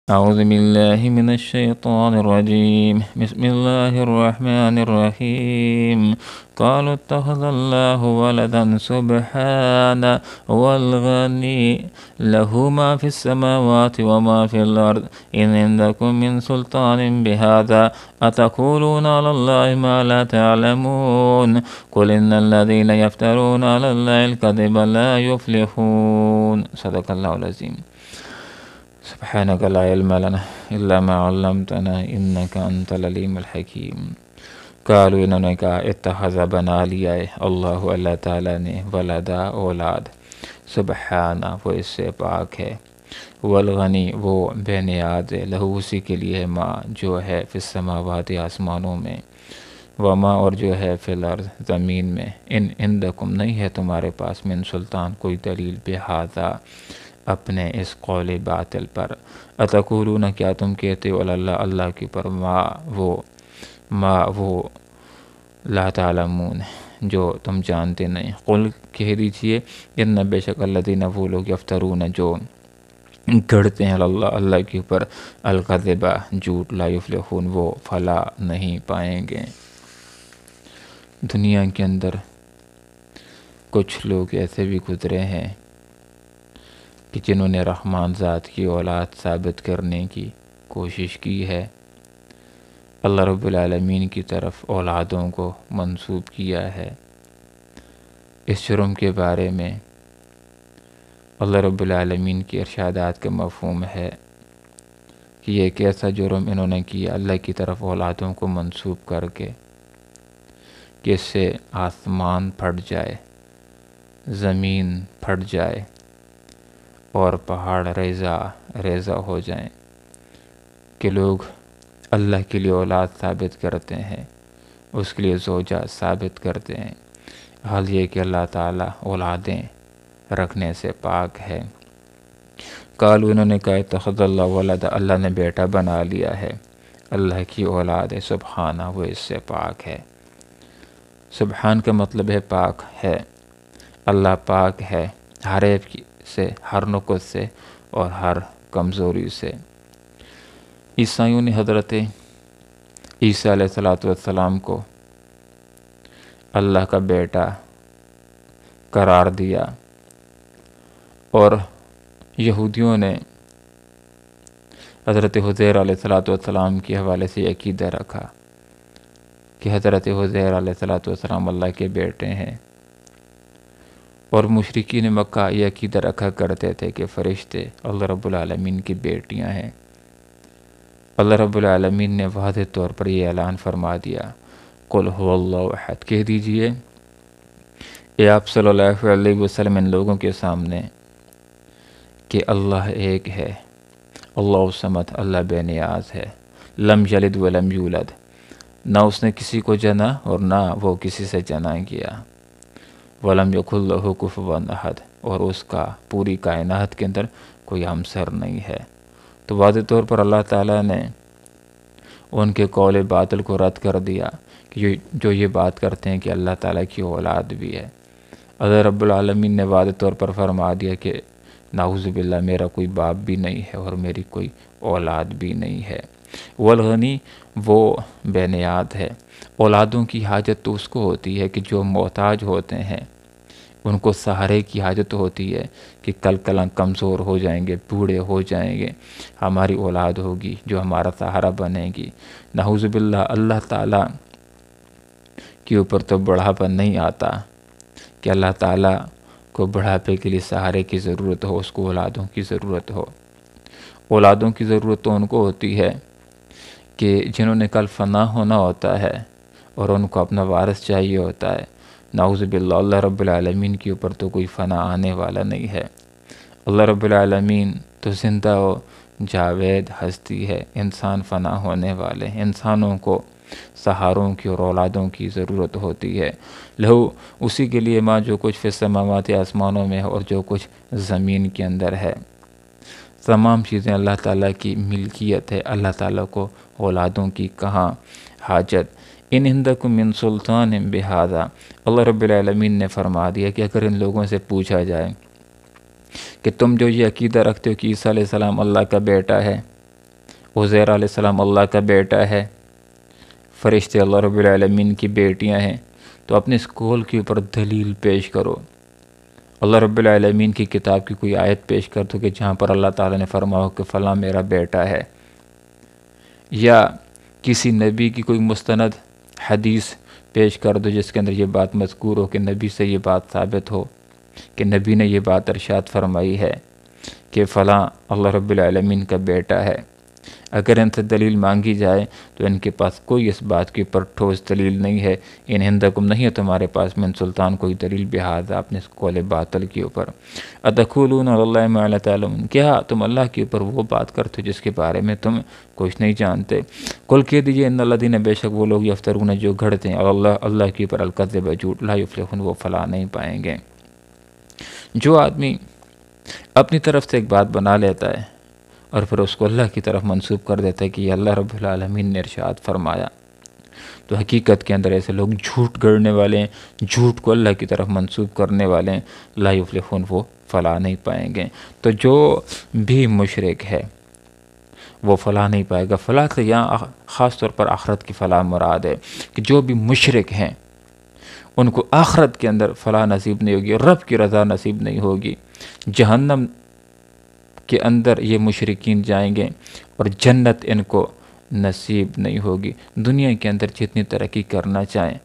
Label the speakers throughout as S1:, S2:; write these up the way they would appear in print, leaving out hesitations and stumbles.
S1: أعوذ بالله من الشيطان الرجيم. بسم الله الرحمن الرحيم. قالوا اتخذ الله ولدا سبحانه والغني له ما في السماوات وما في الأرض إن عندكم من سلطان بهذا أتقولون على الله ما لا تعلمون قل إن الذين يفترون على الله الكذب لا يفلحون. صدق الله العظيم. سبحانك لا علم لنا إلا ما علمتنا إنك أنت العليم الحكيم. قالوا انہوں نے کہا اتخذ بنا لیا ہے اللہ تعالیٰ نے ولدا اولاد، سبحانہ وہ اس سے پاک ہے، والغنی وہ بے نیاز ہے، لہو اسی کے لیے ماں جو ہے فی السماوات آسمانوں میں، وما اور جو ہے فی الارض زمین میں، ان عندکم نہیں ہے تمہارے پاس من سلطان کوئی دلیل بہذا اپنے اس قول باطل پر، اتقولون کیا تم کہتے ہو اللہ کے پر ما وہ لا تعلمون جو تم جانتے نہیں، قل کہہ دیجئے ان بے شک الذین وہ لوگ یفترون جو گھڑتے ہیں اللہ کے اوپر الکذب جھوٹ، لا یفلحون وہ فلاح نہیں پائیں گے۔ دنیا کے اندر کچھ لوگ ایسے بھی گزرے ہیں کہ جنہوں نے رحمان ذات کی اولاد ثابت کرنے کی کوشش کی ہے، اللہ رب العالمین کی طرف اولادوں کو منسوب کیا ہے۔ اس جرم کے بارے میں اللہ رب العالمین کی ارشادات کا مفہوم ہے کہ یہ ایک ایسا جرم انہوں نے کیا اللہ کی طرف اولادوں کو منسوب کر کے کہ اس سے آسمان پھٹ جائے، زمین پھٹ جائے اور پہاڑ ریزہ ہو جائیں، کہ لوگ اللہ کے لیے اولاد ثابت کرتے ہیں، اس کے لیے زوجہ ثابت کرتے ہیں، حال یہ کہ اللہ تعالیٰ اولادیں رکھنے سے پاک ہے۔ قالوا انہوں نے کہا اتخذ اللہ ولد اللہ نے بیٹا بنا لیا ہے، اللہ کی اولاد ہے، سبحانہ وہ اس سے پاک ہے۔ سبحان کا مطلب ہے پاک ہے، اللہ پاک ہے ہر عیب سے، ہر نقص سے اور ہر کمزوری سے۔ عیسائیوں نے حضرت عیسیٰ علیہ السلام کو اللہ کا بیٹا قرار دیا، اور یہودیوں نے حضرت عزیر علیہ السلام کے حوالے سے عقیدہ رکھا کہ حضرت عزیر علیہ السلام اللہ کے بیٹے ہیں، اور مشرکین مکہ یہ عقیدہ رکھا کرتے تھے کہ فرشتے اللہ رب العالمین کی بیٹیاں ہیں۔ اللہ رب العالمین نے واضح طور پر یہ اعلان فرما دیا، قل هو اللہ احد، کہہ دیجئے اے آپ صلی اللہ علیہ وسلم ان لوگوں کے سامنے کہ اللہ ایک ہے، اللہ الصمد اللہ بے نیاز ہے، لم یلد ولم یولد نہ اس نے کسی کو جنا اور نہ وہ کسی سے جنا گیا، ولم یکن لہ کفوا احد اور اس کا پوری کائنات کے اندر کوئی ہمسر نہیں ہے۔ تو واضح طور پر اللہ تعالیٰ نے ان کے قول باطل کو رد کر دیا کہ جو یہ بات کرتے ہیں کہ اللہ تعالیٰ کی اولاد بھی ہے۔ اللہ رب العالمین نے واضح طور پر فرما دیا کہ نعوذ باللہ میرا کوئی باپ بھی نہیں ہے اور میری کوئی اولاد بھی نہیں ہے۔ والغنی وہ بے نیاز ہے، اولادوں کی حاجت تو اس کو ہوتی ہے کہ جو محتاج ہوتے ہیں، ان کو سہارے کی حاجت ہوتی ہے کہ کل کمزور ہو جائیں گے، بوڑھے ہو جائیں گے، ہماری اولاد ہوگی جو ہمارا سہارا بنے گی۔ نعوذ باللہ اللہ تعالیٰ کے اوپر تو بڑھاپن نہیں آتا کہ اللہ تعالیٰ کو بڑھاپے کے لیے سہارے کی ضرورت ہو، اس کو اولادوں کی ضرورت ہو۔ اولادوں کی ضرورت تو ان کو ہوتی ہے کہ جنہوں نے کل فنا ہونا ہوتا ہے اور ان کو اپنا وارث چاہیے ہوتا ہے۔ نعوذ باللہ اللہ رب العالمین کے اوپر تو کوئی فنا آنے والا نہیں ہے۔ اللہ رب العالمین تو زندہ و جاوید ہستی ہے، انسان فنا ہونے والے، انسانوں کو سہاروں کی اور اولادوں کی ضرورت ہوتی ہے۔ لہو اسی کے لیے ماں جو کچھ فی السماوات آسمانوں میں ہے اور جو کچھ زمین کے اندر ہے، تمام چیزیں اللہ تعالیٰ کی ملکیت ہے، اللہ تعالیٰ کو اولادوں کی کہاں حاجت۔ ان عندکم من سلطان بہذا اللہ رب العالمین نے فرما دیا کہ اگر ان لوگوں سے پوچھا جائے کہ تم جو یہ عقیدہ رکھتے ہو کہ عیسیٰ علیہ السلام اللہ کا بیٹا ہے، عزیر علیہ السلام اللہ کا بیٹا ہے، فرشتے اللہ رب العالمین کی بیٹیاں ہیں، تو اپنے اس قول کے اوپر دلیل پیش کرو۔ اللہ رب العالمین کی کتاب کی کوئی آیت پیش کر دو کہ جہاں پر اللہ تعالیٰ نے فرمایا ہو کہ فلاں میرا بیٹا ہے، یا کسی نبی کی کوئی مستند حدیث پیش کر دو جس کے اندر یہ بات مذکور ہو کہ نبی سے یہ بات ثابت ہو کہ نبی نے یہ بات ارشاد فرمائی ہے کہ فلاں اللہ رب العالمین کا بیٹا ہے۔ اگر ان سے دلیل مانگی جائے تو ان کے پاس کوئی اس بات کے اوپر ٹھوس دلیل نہیں ہے، ان ہندکم نہیں ہے تمہارے پاس من سلطان کوئی دلیل، بہذا اپنے اس قول باطل کے اوپر اتقولون علی اللہ ما لا تعلمون، کیا تم اللہ کے اوپر وہ بات کرتے ہو جس کے بارے میں تم کچھ نہیں جانتے۔ قل کہہ دیجئے ان الذین، بے شک وہ لوگ یفترون جو گھڑتے ہیں اللہ کے اوپر الکذب جھوٹ، لا یفلحون وہ فلاح نہیں پائیں گے۔ جو آدمی اپنی طرف سے ایک بات بنا لیتا ہے اور پھر اس کو اللہ کی طرف منسوب کر دیتا ہے کہ یہ اللہ رب العالمین نے ارشاد فرمایا، تو حقیقت کے اندر ایسے لوگ جھوٹ گڑنے والے ہیں، جھوٹ کو اللہ کی طرف منسوب کرنے والے ہیں، لا یفلحون وہ فلاح نہیں پائیں گے۔ تو جو بھی مشرک ہے وہ فلاح نہیں پائے گا۔ فلاح سے یہاں خاص طور پر آخرت کی فلاح مراد ہے کہ جو بھی مشرک ہیں ان کو آخرت کے اندر فلاح نصیب نہیں ہوگی، رب کی رضا نصیب نہیں ہوگی۔ جہنم کے اندر یہ مشرکین جائیں گے اور جنت ان کو نصیب نہیں ہوگی۔ دنیا کے اندر جتنی ترقی کرنا چاہیں،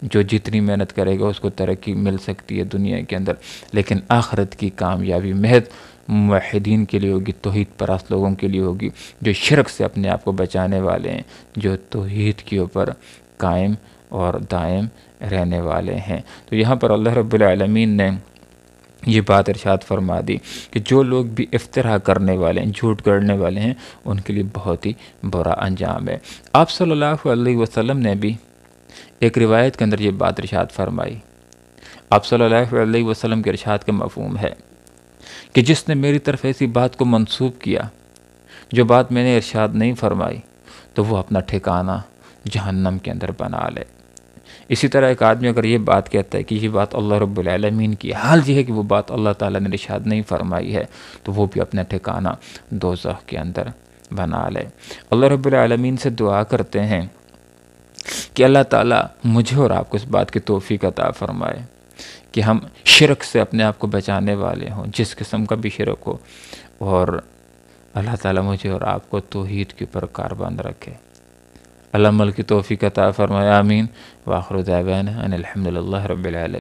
S1: جو جتنی محنت کرے گا اس کو ترقی مل سکتی ہے دنیا کے اندر، لیکن آخرت کی کامیابی محض موحدین کے لیے ہوگی، توحید پرست لوگوں کے لیے ہوگی، جو شرک سے اپنے آپ کو بچانے والے ہیں، جو توحید کے اوپر قائم اور دائم رہنے والے ہیں۔ تو یہاں پر اللہ رب العالمین نے یہ بات ارشاد فرما دی کہ جو لوگ بھی افتراء کرنے والے ہیں، جھوٹ گڑنے والے ہیں، ان کے لیے بہت ہی برا انجام ہے۔ آپ صلی اللہ علیہ وسلم نے بھی ایک روایت کے اندر یہ بات ارشاد فرمائی۔ آپ صلی اللہ علیہ وسلم کے ارشاد کا مفہوم ہے کہ جس نے میری طرف ایسی بات کو منسوب کیا جو بات میں نے ارشاد نہیں فرمائی تو وہ اپنا ٹھکانہ جہنم کے اندر بنا لے۔ اسی طرح ایک آدمی اگر یہ بات کہتا ہے کہ یہ بات اللہ رب العالمین کی، حال یہ ہے کہ وہ بات اللہ تعالیٰ نے ارشاد نہیں فرمائی ہے، تو وہ بھی اپنا ٹھکانہ دوزخ کے اندر بنا لے۔ اللہ رب العالمین سے دعا کرتے ہیں کہ اللہ تعالیٰ مجھے اور آپ کو اس بات کی توفیق عطا فرمائے کہ ہم شرک سے اپنے آپ کو بچانے والے ہوں، جس قسم کا بھی شرک ہو، اور اللہ تعالیٰ مجھے اور آپ کو توحید کے اوپر کاربند رکھے۔ اللہ عمل کی توفیق عطا فرمائے، آمین۔ وآخر دعوانا ان الحمد للہ رب العالمین۔